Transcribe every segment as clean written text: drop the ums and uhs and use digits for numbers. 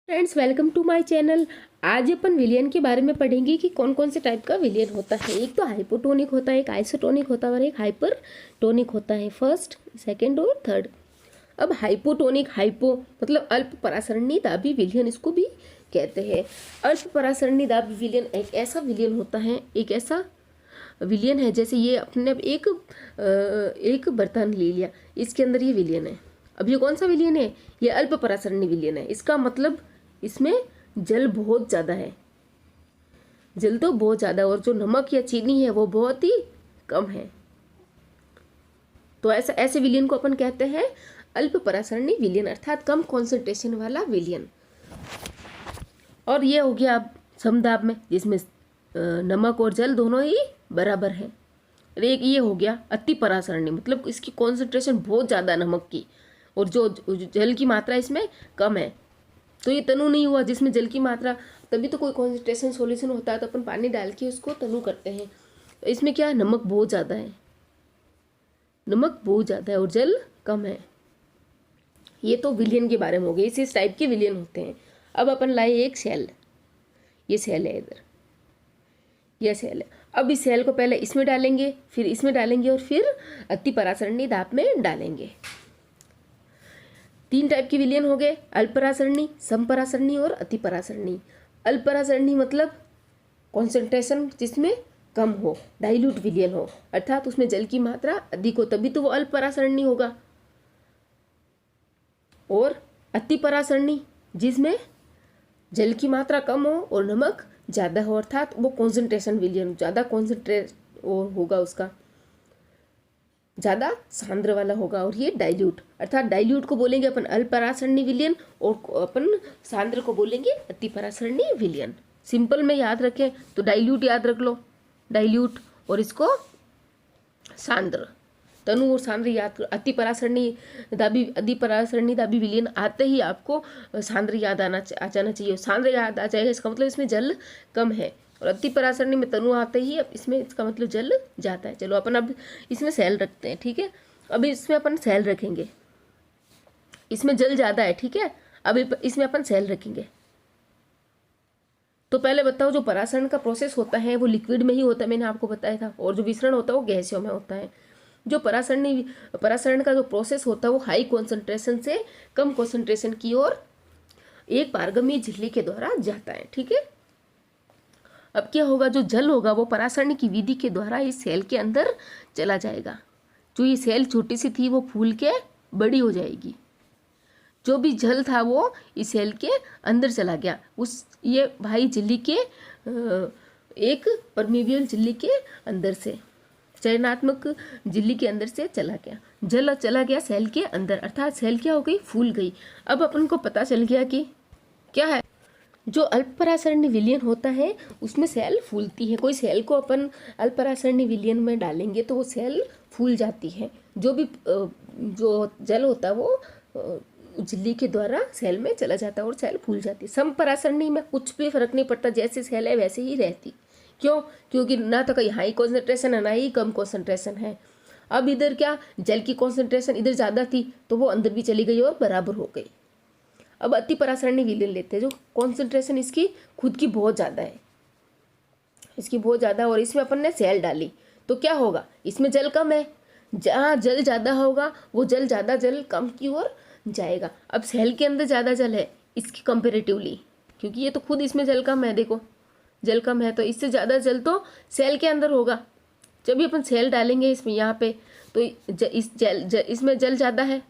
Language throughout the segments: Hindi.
Friends, welcome to my channel. आज अपन विलियन के बारे में पढ़ेंगे कि कौन कौन से टाइप का विलियन होता है। एक तो हाइपोटोनिक होता है, एक आइसोटोनिक होता है और एक हाइपरटोनिक होता है। फर्स्ट, सेकंड और थर्ड। अब हाइपोटोनिक, हाइपो मतलब अल्प परासरणी दाबी विलियन इसको भी कहते हैं। अल्प परासरणी दाबी विलियन एक ऐसा विलियन होता है, एक ऐसा विलियन है जैसे ये अपने एक बर्तन ले लिया, इसके अंदर ये विलियन है। अब ये कौन सा विलियन है? ये अल्प परासरणी विलियन है। इसका मतलब इसमें जल बहुत ज़्यादा है, जल तो बहुत ज़्यादा, और जो नमक या चीनी है वो बहुत ही कम है। तो ऐसे विलियन को अपन कहते हैं अल्प परासरणी विलियन, अर्थात कम कॉन्सेंट्रेशन वाला विलियन। और ये हो गया अब समदाब में, जिसमें नमक और जल दोनों ही बराबर है। और एक ये हो गया अति परासरणी, मतलब इसकी कॉन्सेंट्रेशन बहुत ज़्यादा नमक की और जो जल की मात्रा इसमें कम है। तो ये तनु नहीं हुआ जिसमें जल की मात्रा, तभी तो कोई कॉन्सेंट्रेशन सॉल्यूशन होता है तो अपन पानी डाल के उसको तनु करते हैं। तो इसमें क्या है, नमक बहुत ज़्यादा है, नमक बहुत ज़्यादा है और जल कम है। ये तो विलियन के बारे में हो गया, इस टाइप के विलियन होते हैं। अब अपन लाए एक सेल, ये सेल है इधर, यह सेल है। अब इस सेल को पहले इसमें डालेंगे, फिर इसमें डालेंगे और फिर अति परासरणी दाब में डालेंगे। तीन टाइप के विलियन हो गए, अल्परासरणी, समपरासरणी और अति परासरणी। अल्परासरणी मतलब कॉन्सेंट्रेशन जिसमें कम हो, डाइल्यूट विलियन हो, अर्थात उसमें जल की मात्रा अधिक हो, तभी तो वो अल्परासरणी होगा। और अति परासरणी जिसमें जल की मात्रा कम हो और नमक ज़्यादा हो, अर्थात वो कॉन्सेंट्रेशन विलियन, ज़्यादा कॉन्सेंट्रेट होगा, उसका ज़्यादा सांद्र वाला होगा। और ये डाइल्यूट, अर्थात डाइल्यूट को बोलेंगे अपन अल्परासरणी विलियन और अपन सांद्र को बोलेंगे अति परासरणी विलियन। सिंपल में याद रखें तो डाइल्यूट याद रख लो, डाइल्यूट, और इसको सांद्र, तनु और सांद्र याद। अति परासरणी दाबी विलियन आते ही आपको सांद्र याद आ जाना चाहिए। सांद्र याद आ जाएगा, इसका मतलब इसमें जल कम है। और अति परासरणी में तनु आते ही अब इसमें इसका मतलब जल जाता है। चलो अपन अब इसमें सेल रखते हैं, ठीक है। अभी इसमें अपन सेल रखेंगे, इसमें जल ज़्यादा है, ठीक है। अभी इसमें अपन सेल रखेंगे। तो पहले बताओ, जो परासरण का प्रोसेस होता है वो लिक्विड में ही होता है, मैंने आपको बताया था, और जो विसरण होता है वो गैसियों में होता है। जो परासरण का जो प्रोसेस होता है वो हाई कॉन्सेंट्रेशन से कम कॉन्सेंट्रेशन की ओर एक पारगम्य झिल्ली के द्वारा जाता है, ठीक है। अब क्या होगा, जो जल होगा वो परासरण की विधि के द्वारा इस सेल के अंदर चला जाएगा। जो ये सेल छोटी सी थी वो फूल के बड़ी हो जाएगी। जो भी जल था वो इस सेल के अंदर चला गया, उस ये भाई झिल्ली के एक परमीबियल झिल्ली के अंदर से, चयनात्मक झिल्ली के अंदर से चला गया। जल चला गया सेल के अंदर, अर्थात सेल क्या हो गई, फूल गई। अब अपन को पता चल गया कि क्या है, जो अल्परासरणी विलियन होता है उसमें सेल फूलती है। कोई सेल को अपन अल्परासरणी विलियन में डालेंगे तो वो सेल फूल जाती है। जो भी जो जल होता है वो झिल्ली के द्वारा सेल में चला जाता है और सेल फूल जाती है। समपरासरणी में कुछ भी फर्क नहीं पड़ता, जैसे सेल है वैसे ही रहती। क्यों? क्योंकि ना तो कहीं हाई कॉन्सेंट्रेशन है ना ही कम कॉन्सेंट्रेशन है। अब इधर क्या, जल की कॉन्सेंट्रेशन इधर ज़्यादा थी तो वो अंदर भी चली गई और बराबर हो गई। अब अति परासरणी विलियन लेते हैं, जो कॉन्सेंट्रेशन इसकी खुद की बहुत ज़्यादा है, इसकी बहुत ज़्यादा, और इसमें अपन ने सेल डाली तो क्या होगा, इसमें जल कम है। जहाँ जल ज़्यादा होगा वो जल ज़्यादा जल कम की ओर जाएगा। अब सेल के अंदर ज़्यादा जल है इसकी कंपेरेटिवली, क्योंकि ये तो खुद इसमें जल कम है, देखो जल कम है तो इससे ज़्यादा जल तो सेल के अंदर होगा। जब भी अपन सेल डालेंगे इसमें यहाँ पे तो इसमें जल ज़्यादा है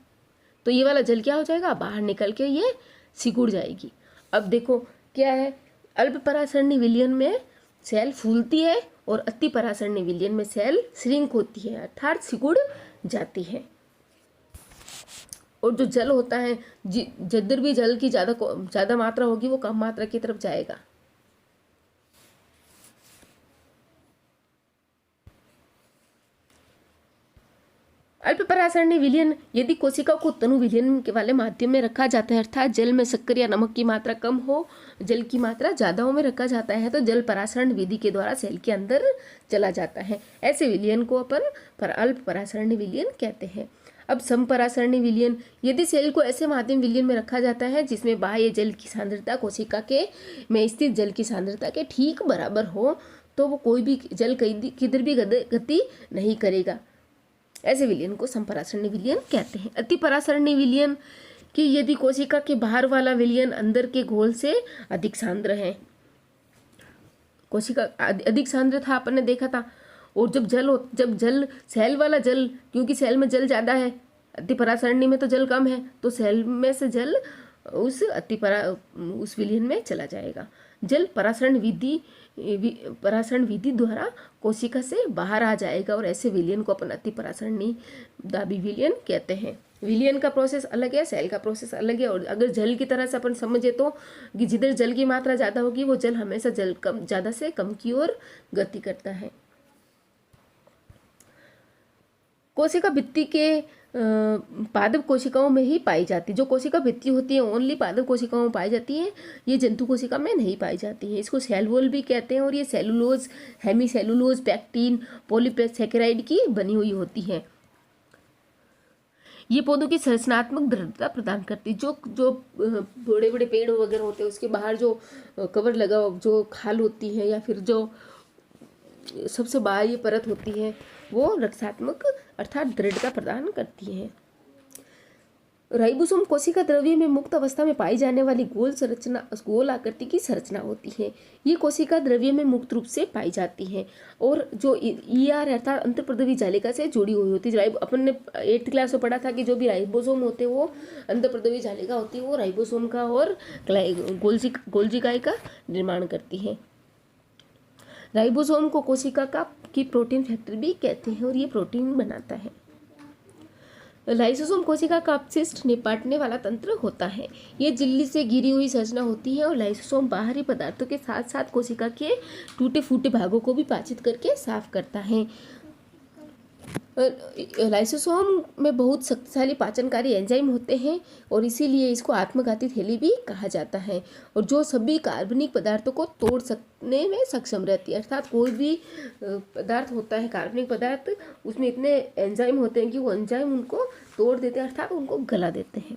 तो ये वाला जल क्या हो जाएगा, बाहर निकल के ये सिकुड़ जाएगी। अब देखो क्या है, अल्प परासरणी विलियन में सेल फूलती है और अति परासरणी विलियन में सेल श्रिंक होती है, अर्थात सिकुड़ जाती है। और जो जल होता है, जिधर भी जल की ज़्यादा मात्रा होगी वो कम मात्रा की तरफ जाएगा। अल्प परासरणी विलियन यदि कोशिका को तनु विलियन के वाले माध्यम में रखा जाता है, अर्थात जल में शक्कर या नमक की मात्रा कम हो, जल की मात्रा ज़्यादा हो में रखा जाता है, तो जल परासरण विधि के द्वारा सेल के अंदर चला जाता है। ऐसे विलियन को अपन अल्प परासरणी विलियन कहते हैं। अब समपरासरणी विलयन, यदि सेल को ऐसे माध्यम विलयन में रखा जाता है जिसमें बाह्य जल की सांद्रता कोशिका के में स्थित जल की सांद्रता के ठीक बराबर हो, तो वो कोई भी जल किधर भी गति नहीं करेगा। ऐसे विलयन को समपरासरणी विलयन कहते हैं। अतिपरासरणी विलयन कि यदि कोशिका के बाहर वाला विलयन अंदर के घोल से अधिक सांद्र है, कोशिका अधिक सांद्र था अपन ने देखा था, और जब जल सेल वाला जल, क्योंकि सेल में जल ज़्यादा है, अतिपरासरणी में तो जल कम है, तो सेल में से जल उस विलयन में चला जाएगा। जल परासरण विधि द्वारा कोशिका से बाहर आ जाएगा, और ऐसे विलयन को अपन अतिपरासरणी दाबी विलयन कहते हैं। विलयन का प्रोसेस अलग है, सेल का प्रोसेस अलग है। और अगर जल की तरह से अपन समझे तो कि जिधर जल की मात्रा ज़्यादा होगी वो जल हमेशा ज़्यादा से कम की ओर गति करता है। कोशिका भित्ति के पादप कोशिकाओं में ही पाई जाती है। जो कोशिका भित्ति होती है ओनली पादप कोशिकाओं में पाई जाती है, ये जंतु कोशिका में नहीं पाई जाती है। इसको सेल वॉल भी कहते हैं, और ये cellulose, hemicellulose, pectin, polysaccharide की बनी हुई होती है। ये पौधों की संरचनात्मक दृढ़ता प्रदान करती है। जो बड़े बड़े पेड़ वगैरह होते हैं उसके बाहर जो कवर लगा, जो खाल होती है या फिर जो सबसे बाहरी परत होती है, वो रक्षात्मक अर्थात दृढ़ता प्रदान करती है। राइबोसोम कोशिका द्रव्य में मुक्त अवस्था में पाई जाने वाली गोल आकृति की संरचना होती है। ये कोशिका द्रव्य में मुक्त रूप से पाई जाती है, और जो ईआर अर्थात अंतःप्रद्रवी जालिका से जुड़ी हुई होती है। अपन ने 8th क्लास में पढ़ा था कि जो भी राइबोसोम होते हैं वो अंतःप्रद्रवी जालिका होती है, वो राइबोसोम का और गोल्जी इकाई का निर्माण करती है। राइबोसोम को कोशिका की प्रोटीन फैक्ट्री भी कहते हैं, और ये प्रोटीन बनाता है। लाइसोसोम कोशिका का अपशिष्ट निपाटने वाला तंत्र होता है। ये झिल्ली से घिरी हुई संरचना होती है, और लाइसोसोम बाहरी पदार्थों के साथ साथ कोशिका के टूटे फूटे भागों को भी पाचित करके साफ करता है। लाइसोसोम में बहुत शक्तिशाली पाचनकारी एंजाइम होते हैं, और इसीलिए इसको आत्मघाती थैली भी कहा जाता है, और जो सभी कार्बनिक पदार्थों को तोड़ सकने में सक्षम रहती है। अर्थात कोई भी पदार्थ होता है कार्बनिक पदार्थ, उसमें इतने एंजाइम होते हैं कि वो एंजाइम उनको तोड़ देते हैं, अर्थात उनको गला देते हैं।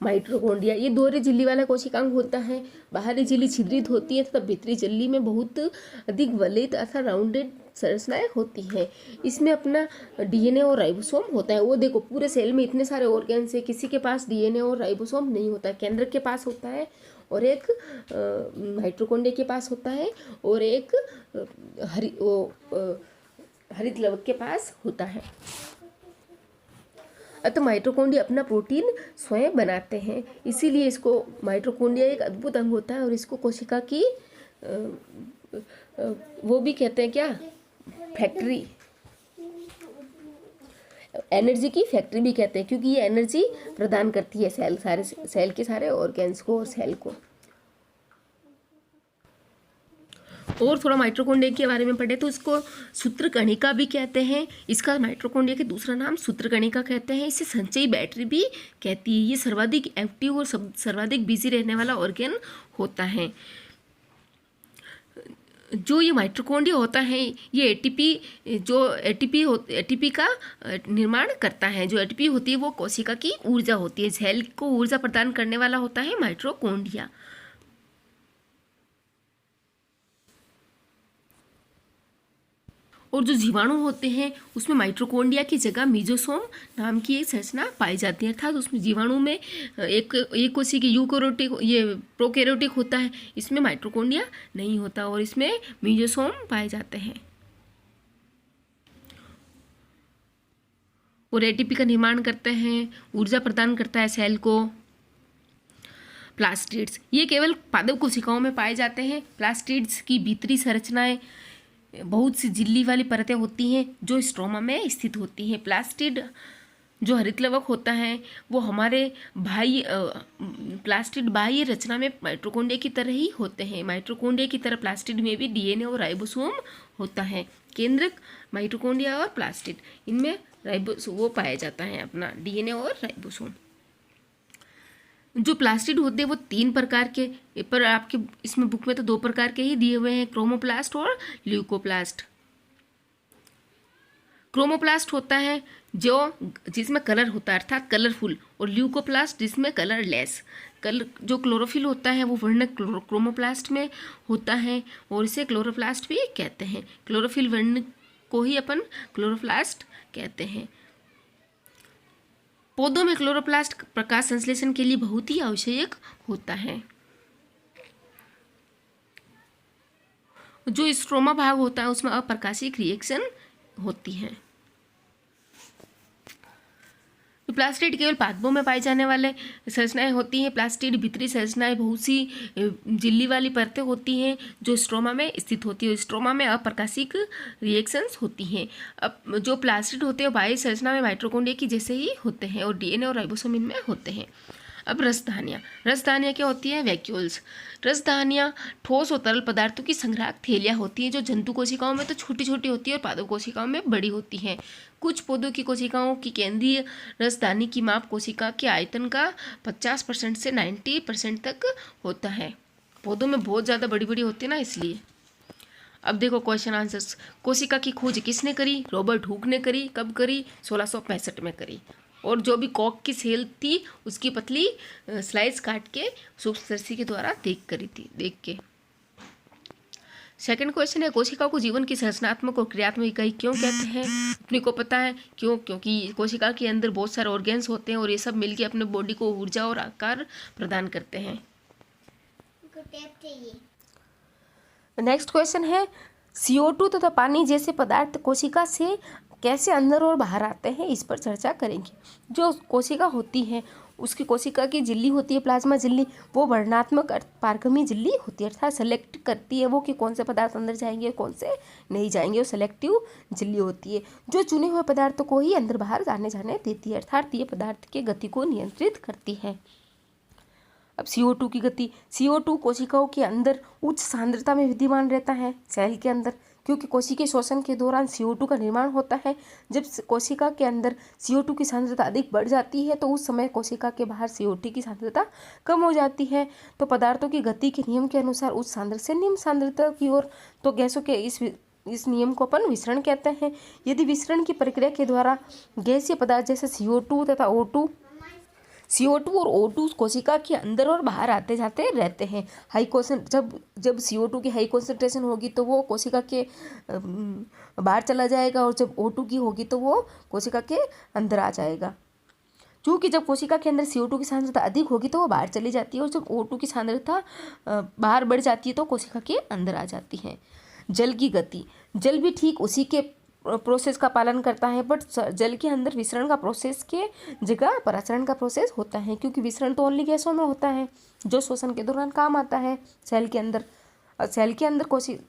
माइटोकॉन्ड्रिया, ये दोहरी झिल्ली वाला कोशिकांग होता है। बाहरी झिल्ली छिद्रित होती है तथा भीतरी झिल्ली में बहुत अधिक वलित अर्थात राउंडेड संरचनाएं होती हैं। इसमें अपना डीएनए और राइबोसोम होता है। वो देखो पूरे सेल में इतने सारे ऑर्गेन्स है, किसी के पास डीएनए और राइबोसोम नहीं होता है। केंद्रक के पास होता है, और एक माइटोकॉन्ड्रिया के पास होता है, और एक हरित लवक के पास होता है। अतः माइटोकॉन्ड्रिया अपना प्रोटीन स्वयं बनाते हैं, इसीलिए इसको माइटोकॉन्ड्रिया एक अद्भुत अंग होता है, और इसको कोशिका की वो भी कहते हैं क्या, फैक्ट्री, एनर्जी की फैक्ट्री भी कहते हैं, क्योंकि ये एनर्जी प्रदान करती है सेल के सारे ऑर्गेन्स को और सेल को। और थोड़ा माइटोकॉन्ड्रिया के बारे में पढ़े तो इसको सूत्रकणिका भी कहते हैं। इसका माइटोकॉन्ड्रिया के दूसरा नाम सूत्रकणिका कहते हैं। इसे संचयी बैटरी भी कहती है। ये सर्वाधिक एक्टिव और सर्वाधिक बिजी रहने वाला ऑर्गेन होता है। जो ये माइटोकॉन्ड्रिया होता है ये एटीपी का निर्माण करता है। जो एटीपी होती है वो कोशिका की ऊर्जा होती है। सेल को ऊर्जा प्रदान करने वाला होता है माइटोकॉन्ड्रिया। और जो जीवाणु होते हैं उसमें माइटोकॉन्ड्रिया की जगह मीजोसोम नाम की एक संरचना पाई जाती है। अर्थात उसमें जीवाणु में एक कोशिका यूकैरियोटिक, ये प्रोकैरियोटिक होता है, इसमें माइटोकॉन्ड्रिया नहीं होता, और इसमें मीजोसोम पाए जाते हैं। और एटीपी का निर्माण करते हैं, ऊर्जा प्रदान करता है सेल को। प्लास्टिड्स, ये केवल पादप कोशिकाओं में पाए जाते हैं। प्लास्टिड्स की भीतरी संरचनाएं बहुत सी झिल्ली वाली परतें होती हैं जो स्ट्रोमा में स्थित होती हैं। प्लास्टिड जो हरितलवक होता है वो हमारे प्लास्टिड बाह्य रचना में माइटोकॉन्ड्रिया की तरह ही होते हैं। माइटोकॉन्ड्रिया की तरह प्लास्टिड में भी डीएनए और राइबोसोम होता है। केंद्रक माइटोकॉन्ड्रिया और प्लास्टिड, इनमें राइबोसोम वो पाया जाता है अपना डीएनए और राइबोसोम। जो प्लास्टिड होते हैं वो 3 प्रकार के, पर आपके इसमें बुक में तो 2 प्रकार के ही दिए हुए हैं, क्रोमोप्लास्ट और ल्यूकोप्लास्ट। क्रोमोप्लास्ट होता है जो जिसमें कलर होता है अर्थात कलरफुल, और ल्यूकोप्लास्ट जिसमें कलरलेस। जो क्लोरोफिल होता है वो वर्णक क्रोमोप्लास्ट में होता है और इसे क्लोरोप्लास्ट भी कहते हैं। क्लोरोफिल वर्ण को ही अपन क्लोरोप्लास्ट कहते हैं। पौधों में क्लोरोप्लास्ट प्रकाश संश्लेषण के लिए बहुत ही आवश्यक होता है। जो स्ट्रोमा भाग होता है उसमें अप्रकाशिक रिएक्शन होती है। प्लास्टिड केवल पादपों में पाई जाने वाले संरचनाएं होती हैं। प्लास्टिड भीतरी संरचनाएं बहुत सी झिल्ली वाली परतें होती हैं जो स्ट्रोमा में स्थित होती है। स्ट्रोमा में अप्रकाशिक रिएक्शंस होती हैं। अब जो प्लास्टिड होते हैं बाह्य संरचना में माइटोकॉन्ड्रिया की जैसे ही होते हैं और डीएनए और राइबोसोम इनमें होते हैं। अब रसदानियाँ क्या होती हैं? वैक्यूल्स। रसदानियाँ ठोस और तरल पदार्थों की संग्राहक थैलियाँ होती हैं जो जंतु कोशिकाओं में तो छोटी छोटी होती है और पादप कोशिकाओं में बड़ी होती हैं। कुछ पौधों की कोशिकाओं की केंद्रीय रसदानी की माप कोशिका के आयतन का 50% से 90% तक होता है। पौधों में बहुत ज़्यादा बड़ी बड़ी होती है ना, इसलिए। अब देखो क्वेश्चन आंसर्स। कोशिका की खोज किसने करी? रॉबर्ट हुक ने करी। कब करी? 1665 में करी। और जो भी कॉक की सेल थी उसकी पतली स्लाइस काट के सूक्ष्मदर्शी के द्वारा देख के। सेकंड क्वेश्चन है, कोशिका को जीवन की संरचनात्मक और क्रियात्मक इकाई क्यों कहते हैं? अपने को पता है क्यों, क्योंकि कोशिका के अंदर बहुत सारे ऑर्गेन्स होते हैं और ये सब मिलके अपने बॉडी को ऊर्जा और आकार प्रदान करते हैं। नेक्स्ट क्वेश्चन है, CO2 तथा पानी जैसे पदार्थ कोशिका से कैसे अंदर और बाहर आते हैं, इस पर चर्चा करेंगे। जो कोशिका होती है उसकी कोशिका की झिल्ली होती है प्लाज्मा झिल्ली, वो वर्णनात्मक पारगम्य झिल्ली होती है, अर्थात सेलेक्ट करती है वो कि कौन से पदार्थ अंदर जाएंगे और कौन से नहीं जाएंगे। वो सेलेक्टिव झिल्ली होती है जो चुने हुए पदार्थों को ही अंदर बाहर आने जाने देती है, अर्थात ये पदार्थ के गति को नियंत्रित करती है। अब CO2 की गति। CO2 कोशिकाओं के अंदर उच्च सांद्रता में विद्यमान रहता है सेल के अंदर, क्योंकि कोशिकीय शोषण के दौरान CO2 का निर्माण होता है। जब कोशिका के अंदर CO2 की सांद्रता अधिक बढ़ जाती है तो उस समय कोशिका के बाहर CO2 की सांद्रता कम हो जाती है। तो पदार्थों की गति के नियम के अनुसार उच्च सांद्रता से निम्न सांद्रता की ओर, तो गैसों के इस नियम को अपन विसरण कहते हैं। यदि विसरण की प्रक्रिया के द्वारा गैसीय पदार्थ जैसे CO2 तथा CO2 और O2 कोशिका के अंदर और बाहर आते जाते रहते हैं। जब CO2 की हाई कॉन्सेंट्रेशन होगी तो वो कोशिका के बाहर चला जाएगा और जब O2 की होगी तो वो कोशिका के अंदर आ जाएगा। क्योंकि जब कोशिका के अंदर CO2 की सांद्रता अधिक होगी तो वो बाहर चली जाती है और जब O2 की सांद्रता बाहर बढ़ जाती है तो कोशिका के अंदर आ जाती है। जल की गति। जल भी ठीक उसी के प्रोसेस का पालन करता है, बट जल के अंदर विसरण का प्रोसेस के जगह परासरण का प्रोसेस होता है, क्योंकि विसरण तो ओनली गैसों में होता है जो शोषण के दौरान काम आता है सेल के अंदर।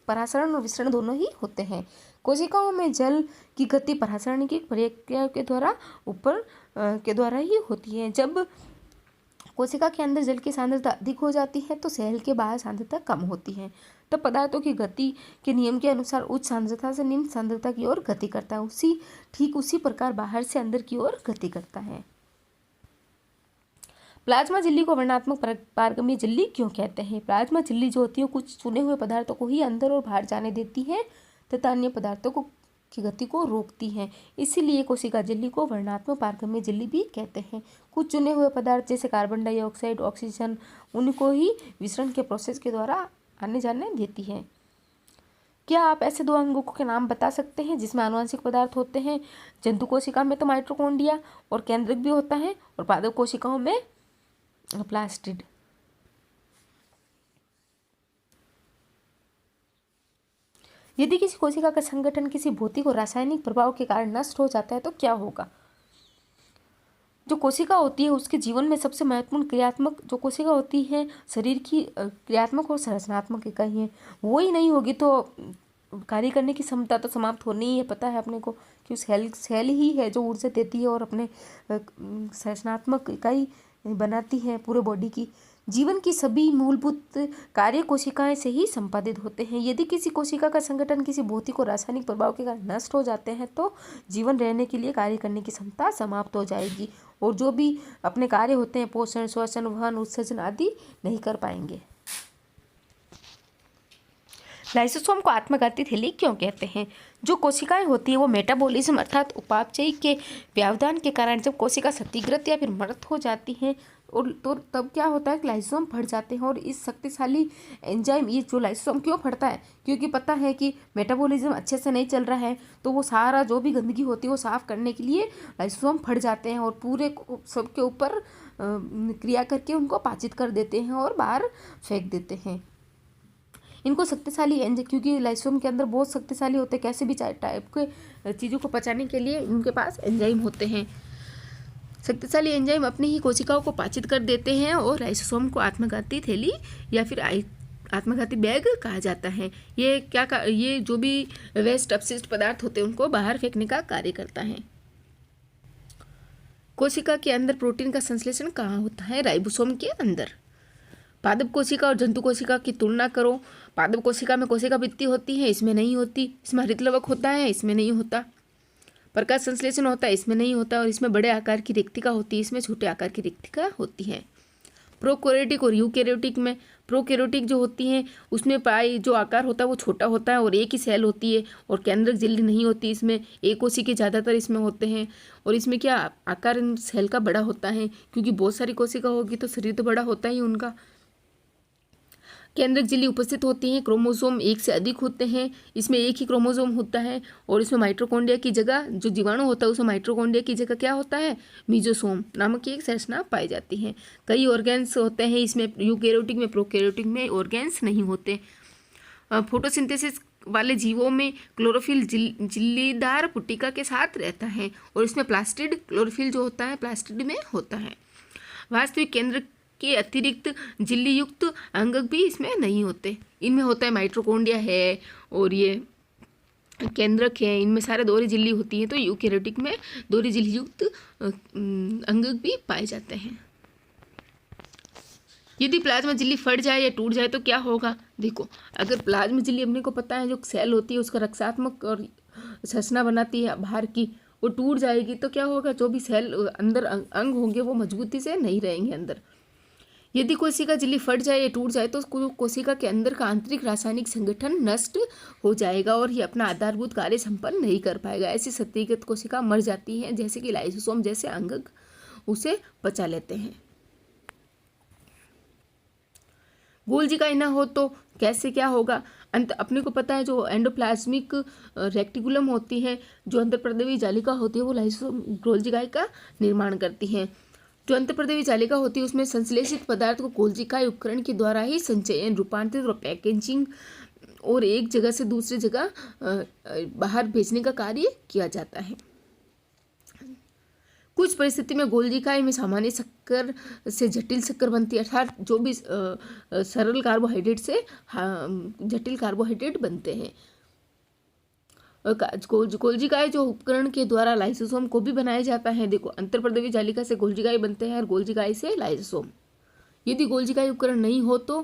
परासरण और विसरण दोनों ही होते हैं। कोशिकाओं में जल की गति परासरण की प्रक्रिया के द्वारा ऊपर के द्वारा ही होती है। जब कोशिका के अंदर जल की सांद्रता अधिक हो जाती है तो सेल के बाहर सांद्रता कम होती है। तो पदार्थों की गति के नियम के अनुसार उच्च सांद्रता से निम्न सांद्रता की ओर गति करता है, ठीक उसी प्रकार बाहर से अंदर की ओर गति करता है। प्लाज्मा झिल्ली को वर्णनात्मक पारगम्य झिल्ली क्यों कहते हैं? प्लाज्मा झिल्ली जो होती है कुछ चुने हुए पदार्थों को ही अंदर और बाहर जाने देती है तथा अन्य पदार्थों की गति को रोकती है, इसीलिए कोशिका झिल्ली को वर्णनात्मक पारगम्य झिल्ली भी कहते हैं। कुछ चुने हुए पदार्थ जैसे कार्बन डाइऑक्साइड, ऑक्सीजन, उनको ही विसरण के प्रोसेस के द्वारा आने जाने देती है। क्या आप ऐसे दो अंगों के नाम बता सकते हैं जिसमें आनुवंशिक पदार्थ होते हैं? जंतु कोशिका में तो माइटोकॉन्ड्रिया और केंद्रक भी होता है और पादप कोशिकाओं में प्लास्टिड। यदि किसी कोशिका का संगठन किसी भौतिक और रासायनिक प्रभाव के कारण नष्ट हो जाता है तो क्या होगा? जो कोशिका होती है उसके जीवन में सबसे महत्वपूर्ण क्रियात्मक जो कोशिका होती है शरीर की क्रियात्मक और संरचनात्मक इकाई है, वो ही नहीं होगी तो कार्य करने की क्षमता तो समाप्त होनी ही है। पता है अपने को कि सेल ही है जो ऊर्जा देती है और अपने संरचनात्मक इकाई बनाती है पूरे बॉडी की। जीवन की सभी मूलभूत कार्य कोशिकाएं से ही संपादित होते हैं। यदि किसी कोशिका का संगठन किसी भौतिक और रासायनिक प्रभाव के कारण नष्ट हो जाते हैं तो जीवन रहने के लिए कार्य करने की क्षमता समाप्त हो जाएगी और जो भी अपने कार्य होते हैं पोषण, श्वसन, वहन, उत्सर्जन आदि नहीं कर पाएंगे। लाइसोसोम को आत्मघाती थैली क्यों कहते हैं? जो कोशिकाएं होती है वो मेटाबॉलिज्म अर्थात उपापचय के व्यवधान के कारण जब कोशिका क्षतिग्रस्त या फिर मृत हो जाती हैं और तो तब क्या होता है कि लाइसोसोम फट जाते हैं। और इस शक्तिशाली एंजाइम, ये जो लाइसोसोम क्यों फटता है, क्योंकि पता है कि मेटाबॉलिज्म अच्छे से नहीं चल रहा है, तो वो सारा जो भी गंदगी होती है वो साफ़ करने के लिए लाइसोसोम फट जाते हैं और पूरे सबके ऊपर क्रिया करके उनको पाचित कर देते हैं और बाहर फेंक देते हैं। इनको शक्तिशाली एंजाइम, क्योंकि लाइसोसोम के अंदर बहुत शक्तिशाली होते हैं, कैसे भी टाइप के चीज़ों को पचाने के लिए उनके पास एंजाइम होते हैं। शक्तिशाली एंजाइम अपनी ही कोशिकाओं को पाचित कर देते हैं और लाइसोसोम को आत्मघाती थैली या फिर आत्मघाती बैग कहा जाता है। ये जो भी वेस्ट अपशिष्ट पदार्थ होते हैं उनको बाहर फेंकने का कार्य करता है। कोशिका के अंदर प्रोटीन का संश्लेषण कहाँ होता है? राइबोसोम के अंदर। पादप कोशिका और जंतु कोशिका की तुलना करो। पादप कोशिका में कोशिका भित्ति होती है, इसमें नहीं होती। इसमें हरितलवक होता है, इसमें नहीं होता। प्रकाश संश्लेषण होता है, इसमें नहीं होता। और इसमें बड़े आकार की रिक्तिका होती है, इसमें छोटे आकार की रिक्तिका होती है। प्रोकैरियोटिक और यूकैरियोटिक में, प्रोकैरियोटिक जो होती हैं उसमें पाई जो आकार होता है वो छोटा होता है और एक ही सेल होती है और केंद्रक झिल्ली नहीं होती। इसमें एक कोशिका ज़्यादातर इसमें होते हैं। और इसमें क्या आकार सेल का बड़ा होता है, क्योंकि बहुत सारी कोशिका होगी तो शरीर तो बड़ा होता ही उनका। केंद्रक झिल्ली उपस्थित होती हैं। क्रोमोसोम एक से अधिक होते हैं, इसमें एक ही क्रोमोसोम होता है। और इसमें माइटोकॉन्ड्रिया की जगह, जो जीवाणु होता है उसमें माइटोकॉन्ड्रिया की जगह क्या होता है? मीजोसोम नामक एक संरचना पाई जाती है। कई ऑर्गेन्स होते हैं इसमें, यूकैरियोटिक में, प्रोकैरियोटिक में ऑर्गेन्स नहीं होते। फोटोसिंथेसिस वाले जीवों में क्लोरोफिल झिल्लीदार पुट्टिका के साथ रहता है और इसमें प्लास्टिड, क्लोरोफिल जो होता है प्लास्टिड में होता है। वास्तविक केंद्र के अतिरिक्त झिल्ली युक्त अंगक भी इसमें नहीं होते। इनमें होता है माइटोकॉन्ड्रिया है और ये केंद्रक है, इनमें सारे दोहरी झिल्ली होती है। तो यूकैरियोटिक में दोहरी झिल्ली युक्त अंगक भी पाए जाते हैं। यदि प्लाज्मा झिल्ली फट जाए या टूट जाए तो क्या होगा? देखो, अगर प्लाज्मा झिल्ली अपने को पता है जो सेल होती है उसका रक्षात्मक और संरचना बनाती है बाहर की, वो टूट जाएगी तो क्या होगा? जो भी सेल अंदर अंग होंगे वो मजबूती से नहीं रहेंगे अंदर। यदि कोशिका झिल्ली फट जाए या टूट जाए तो कोशिका के अंदर का आंतरिक रासायनिक संगठन नष्ट हो जाएगा और ये अपना आधारभूत कार्य संपन्न नहीं कर पाएगा। ऐसी क्षतिग्रस्त कोशिका मर जाती हैं, जैसे कि लाइसोसोम जैसे अंगक उसे पचा लेते हैं। गोल्जिकाई ना हो तो कैसे क्या होगा? अपने को पता है जो एंडोप्लाज्मिक रेक्टिकुलम होती है, जो अंतर्प्रदेवी जालिका होती है, वो लाइसोसोम गोल्जिकाई का निर्माण करती हैं। जो अंतर्प्रदेवी जालिका होती है उसमें संश्लेषित पदार्थ को गोल्जिकाई उपकरण के द्वारा ही संचयन, रूपांतरित और पैकेजिंग और एक जगह से दूसरी जगह बाहर भेजने का कार्य किया जाता है। कुछ परिस्थिति में गोल्जिकाई में सामान्य शक्कर से जटिल शक्कर बनती है, अर्थात जो भी सरल कार्बोहाइड्रेट से जटिल कार्बोहाइड्रेट बनते हैं। गोल्जिकाई जो उपकरण के द्वारा लाइसोसोम को भी बनाया जाता है। देखो, अंतर्प्रदेवी जालिका से गोल्जिकाई बनते हैं और गोल्जिकाई से लाइसोसोम। यदि गोल्जिकाई उपकरण नहीं हो तो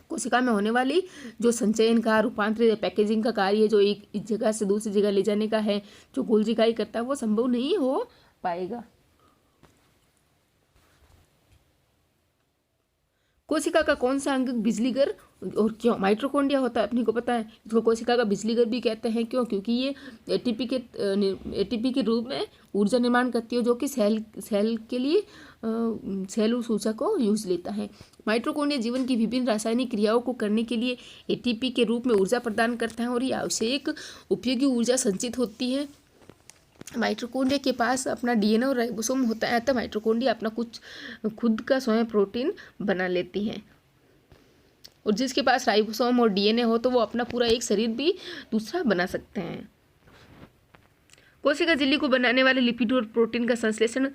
कोशिका में होने वाली जो संचयन का, रूपांतरित, पैकेजिंग का कार्य जो एक जगह से दूसरी जगह ले जाने का है, जो गोल्जिकाई करता है, वो संभव नहीं हो पाएगा। कोशिका का कौन सा अंग बिजलीगर और क्यों? माइटोकॉन्ड्रिया होता है, अपने को पता है। इसको कोशिका का बिजलीगर भी कहते हैं। क्यों? क्योंकि ये एटीपी के रूप में ऊर्जा निर्माण करती है, जो कि सेल के लिए सेल उस ऊर्जा को यूज लेता है। माइटोकॉन्ड्रिया जीवन की विभिन्न रासायनिक क्रियाओं को करने के लिए एटीपी के रूप में ऊर्जा प्रदान करता है और ये आवश्यक उपयोगी ऊर्जा संचित होती है। माइटोकॉन्ड्रिया के पास अपना डीएनए और राइबोसोम होता है, अतः माइटोकॉन्ड्रिया अपना कुछ खुद का स्वयं प्रोटीन बना लेती हैं। और जिसके पास राइबोसोम और डीएनए हो तो वो अपना पूरा एक शरीर भी दूसरा बना सकते हैं। कोशिका झिल्ली को बनाने वाले लिपिड और प्रोटीन का संश्लेषण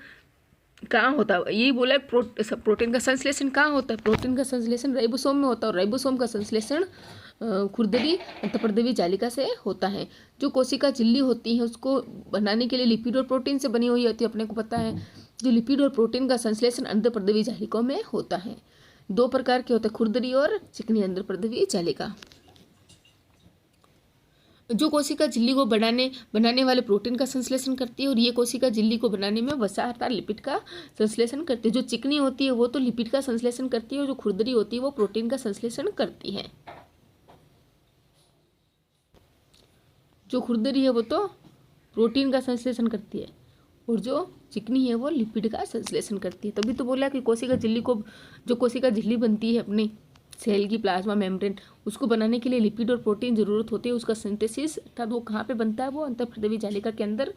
कहाँ होता है? यही बोला है, प्रोटीन का संश्लेषण कहाँ होता है? प्रोटीन का संश्लेषण राइबोसोम में होता है और राइबोसोम का संश्लेषण खुरदरी अंतर्प्रदेवी जालिका से होता है। जो कोशिका झिल्ली होती है उसको बनाने के लिए लिपिड और प्रोटीन से बनी हुई होती है, अपने को पता है। जो लिपिड और प्रोटीन का संश्लेषण अंतर्प्रदेवी जालिका में होता है। दो प्रकार के होते हैं, खुरदरी और चिकनी अंतर्प्रदेवी जालिका। जो कोशिका झिल्ली को बनाने वाले प्रोटीन का संश्लेषण करती है और ये कोशिका झिल्ली को बनाने में वसा अर्थात लिपिड का संश्लेषण करती है। जो चिकनी होती है वो तो लिपिड का संश्लेषण करती है और जो खुरदरी होती है वो प्रोटीन का संश्लेषण करती है। जो खुरदरी है वो तो प्रोटीन का संश्लेषण करती है और जो चिकनी है वो लिपिड का संश्लेषण करती है। तभी तो बोला कि कोशिका झिल्ली को, जो कोशिका झिल्ली बनती है अपनी सेल की प्लाज्मा मेम्ब्रेन, उसको बनाने के लिए लिपिड और प्रोटीन जरूरत होती है। उसका सिंथेसिस अर्थात वो कहाँ पे बनता है, वो अंतःप्रदेवी जालिका के अंदर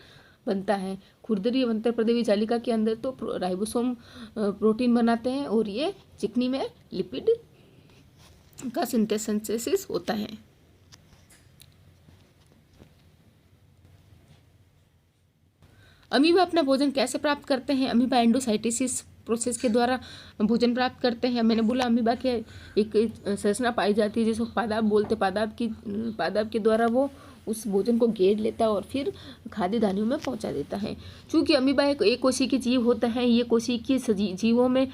बनता है। खुरदरी अंतःप्रदेवी जालिका के अंदर तो राइबोसोम प्रोटीन बनाते हैं और ये चिकनी में लिपिड का सिंथेसिस होता है। अमीबा अपना भोजन कैसे प्राप्त करते हैं? अमीबा एंडोसाइटोसिस प्रोसेस के द्वारा भोजन प्राप्त करते हैं। मैंने बोला अमीबा के एक संरचना पाई जाती है जिसको पादाप बोलते। पादाप के द्वारा वो उस भोजन को घेर लेता है और फिर खाद्य दानियों में पहुंचा देता है। चूँकि अमीबा एक कोशिकीय जीव होता है, ये कोशिकीय जीवों में,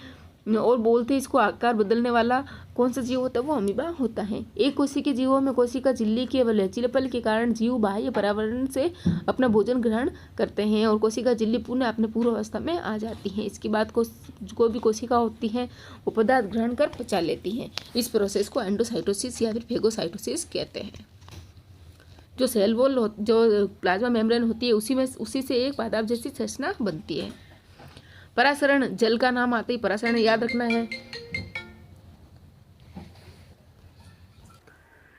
और बोलते हैं इसको आकार बदलने वाला कौन सा जीव होता है, वो अमीबा होता है। एक कोशिकीय जीवों में कोशिका झिल्ली के लचीलेपन के कारण जीव बाह्य पर्यावरण से अपना भोजन ग्रहण करते हैं और कोशिका झिल्ली पुनः अपने पूर्वावस्था में आ जाती है। इसके बाद कोई भी कोशिका होती है वो पदार्थ ग्रहण कर पचा लेती है। इस प्रोसेस को एंडोसाइटोसिस या फिर फेगोसाइटोसिस कहते हैं। जो सेल वॉल, जो प्लाज्मा मेम्ब्रेन होती है, उसी से एक पादाप जैसी संरचना बनती है। परासरण, जल का नाम आते ही परासरण याद रखना है।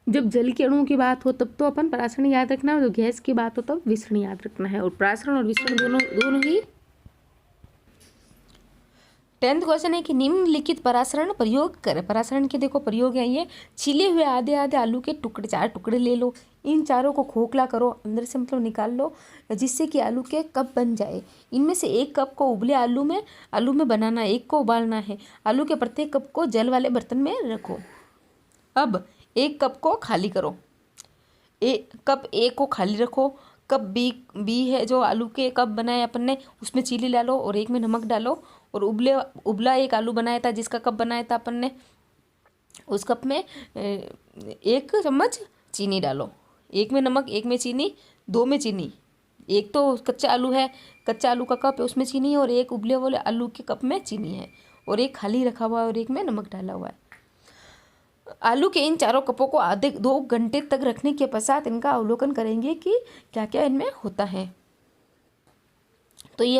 जब जल के अणुओं की बात हो तब तो अपन परासरण याद रखना है, और गैस की बात हो तब विसरण याद रखना है। और परासरण और विसरण दोनों ही। 10th क्वेश्चन है कि निम्नलिखित परासरण प्रयोग करें। परासरण के देखो प्रयोग है ये। छीले हुए आधे आलू के टुकड़े, 4 टुकड़े ले लो, इन चारों को खोखला करो, अंदर से मतलब निकाल लो, जिससे कि आलू के कप बन जाए। इनमें से एक कप को उबले आलू में बनाना, एक को उबालना है। आलू के प्रत्येक कप को जल वाले बर्तन में रखो। अब एक कप को खाली करो, कप ए को खाली रखो। कप बी है जो आलू के कप बनाए अपन ने, उसमें चीनी डालो और एक में नमक डालो। और उबला एक आलू बनाया था जिसका कप बनाया था अपन ने, उस कप में 1 चम्मच चीनी डालो। 1 में नमक, 1 में चीनी, 2 में चीनी। एक तो कच्चा आलू है, कच्चा आलू का कप है उसमें चीनी है, और एक उबले वाले आलू के कप में चीनी है, और एक खाली रखा हुआ है और एक में नमक डाला हुआ है। आलू के इन चारों कपों को आधे 2 घंटे तक रखने के पश्चात इनका अवलोकन करेंगे कि क्या क्या इनमें होता है। तो ये